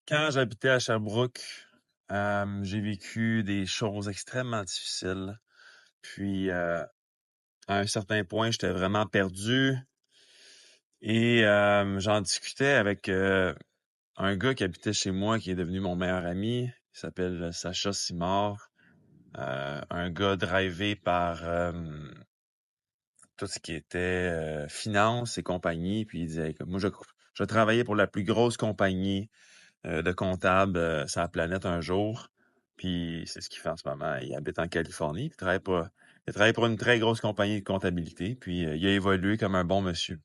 Quand j'habitais à Sherbrooke, j'ai vécu des choses extrêmement difficiles. Puis, à un certain point, j'étais vraiment perdu et j'en discutais avec un gars qui habitait chez moi, qui est devenu mon meilleur ami. Il s'appelle Sacha Simard, un gars drivé par tout ce qui était finance et compagnie. Puis il disait, écoute, moi, je travaillais pour la plus grosse compagnie de comptable sur la planète un jour. Puis c'est ce qu'il fait en ce moment. Il habite en Californie. Il travaille pour une très grosse compagnie de comptabilité. Puis il a évolué comme un bon monsieur.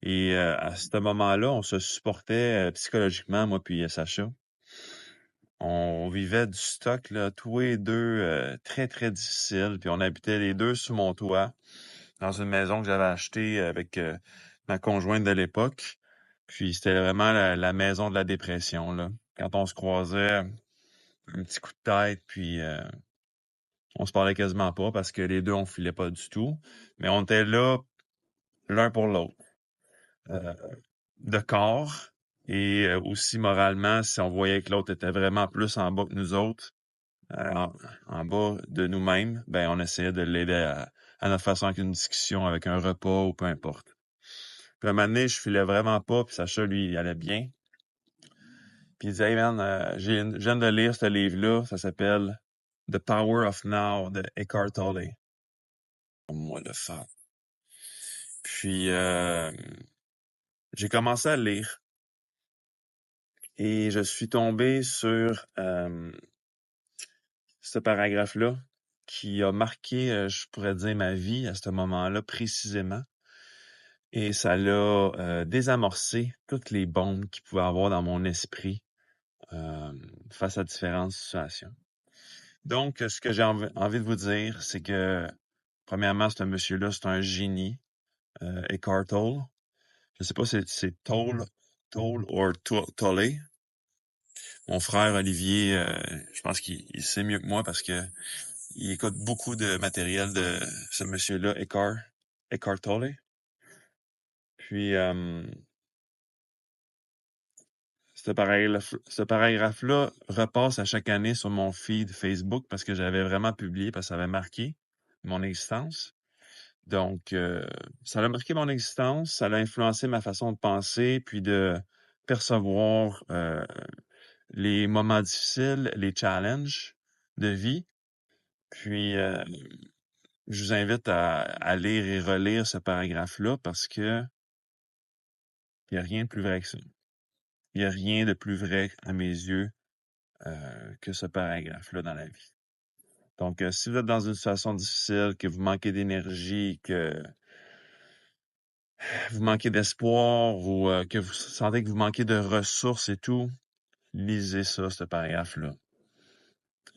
Et à ce moment-là, on se supportait psychologiquement, moi puis Sacha. On vivait du stock, là, tous les deux, très, très difficile. Puis on habitait les deux sous mon toit, dans une maison que j'avais achetée avec ma conjointe de l'époque. Puis c'était vraiment la maison de la dépression, là. Quand on se croisait, un petit coup de tête, puis on se parlait quasiment pas parce que les deux, on filait pas du tout. Mais on était là l'un pour l'autre. Euh, de corps et aussi moralement, si on voyait que l'autre était vraiment plus en bas que nous autres, en bas de nous-mêmes, ben on essayait de l'aider à notre façon avec une discussion, avec un repas ou peu importe. Puis un moment donné, je filais vraiment pas, puis Sacha, lui, il allait bien. Puis il disait, hey man, je viens de lire ce livre-là, ça s'appelle The Power of Now de Eckhart Tolle. Moi, le fan. Puis j'ai commencé à le lire et je suis tombé sur ce paragraphe-là qui a marqué, je pourrais dire, ma vie à ce moment-là précisément. Et ça l'a désamorcé toutes les bombes qu'il pouvait avoir dans mon esprit face à différentes situations. Donc, ce que j'ai envie de vous dire, c'est que, premièrement, ce monsieur-là, c'est un génie, Eckhart Tolle. Je sais pas si c'est Tolle ou Tolle. Mon frère Olivier, je pense qu'il sait mieux que moi parce que il écoute beaucoup de matériel de ce monsieur-là, Eckhart Tolle. Puis, ce paragraphe-là repasse à chaque année sur mon feed Facebook parce que j'avais vraiment publié, parce que ça avait marqué mon existence. Donc, ça a marqué mon existence, ça a influencé ma façon de penser, puis de percevoir les moments difficiles, les challenges de vie. Puis, je vous invite à lire et relire ce paragraphe-là parce que il n'y a rien de plus vrai que ça. Il n'y a rien de plus vrai à mes yeux que ce paragraphe-là dans la vie. Donc, si vous êtes dans une situation difficile, que vous manquez d'énergie, que vous manquez d'espoir ou que vous sentez que vous manquez de ressources et tout, lisez ça, ce paragraphe-là.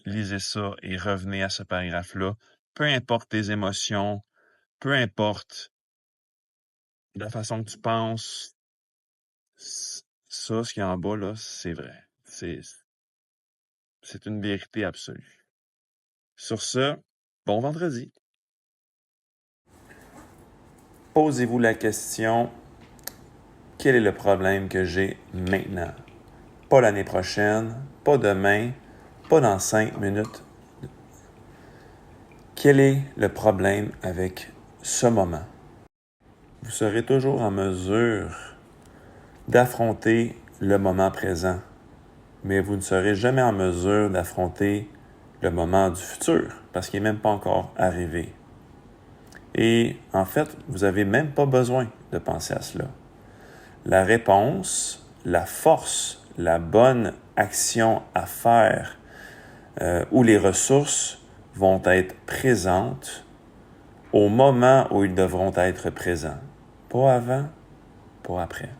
Lisez ça et revenez à ce paragraphe-là. Peu importe tes émotions, peu importe la façon que tu penses, ça, ce qu'il y a en bas, là, c'est vrai. C'est une vérité absolue. Sur ce, bon vendredi. Posez-vous la question, quel est le problème que j'ai maintenant? Pas l'année prochaine, pas demain, pas dans 5 minutes. Quel est le problème avec ce moment? Vous serez toujours en mesure d'affronter le moment présent, mais vous ne serez jamais en mesure d'affronter le moment du futur, parce qu'il n'est même pas encore arrivé. Et en fait, vous n'avez même pas besoin de penser à cela. La réponse, la force, la bonne action à faire où les ressources vont être présentes au moment où ils devront être présents. Pas avant, pas après.